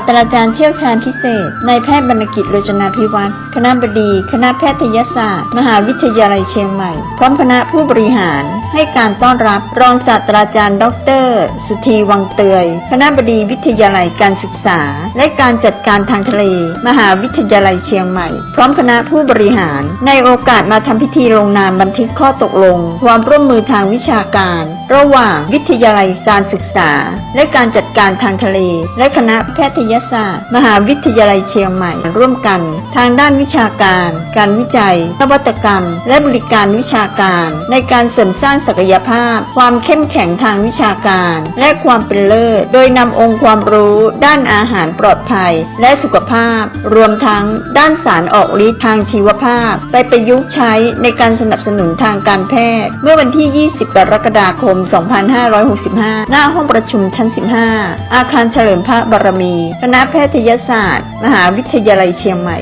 สตราจารย์เชี่ยวชาญพิเศษนายแพทย์บรรณกิจโรจนาภิวัฒน์คณบดีคณะแพทยศาสตร์มหาวิทยาลัยเชียงใหม่พร้อมคณะผู้บริหารให้การต้อนรับรองศาสตราจารย์ดร.สุธีวังเตยคณบดีวิทยาลัยการศึกษาและการจัดการทางทะเลมหาวิทยาลัยเชียงใหม่พร้อมคณะผู้บริหารในโอกาสมาทำพิธีลงนามบันทึกข้อตกลงความร่วมมือทางวิชาการระหว่างวิทยาลัยการศึกษาและการจัดการทางทะเลและคณะแพทยศาสตร์มหาวิทยาลัยเชียงใหม่ร่วมกันทางด้านวิชาการการวิจัยนวัตกรรมและบริการวิชาการในการเสริมสร้างศักยภาพความเข้มแข็งทางวิชาการและความเป็นเลิศโดยนำองค์ความรู้ด้านอาหารปลอดภัยและสุขภาพรวมทั้งด้านสารออกฤทธิ์ทางชีวภาพไปประยุกต์ใช้ในการสนับสนุนทางการแพทย์เมื่อวันที่ 20 กรกฎาคม 2565 หน้าห้องประชุมชั้น 15 อาคารเฉลิมพระบารมีคณะแพทยศาสตร์มหาวิทยาลัยเชียงใหม่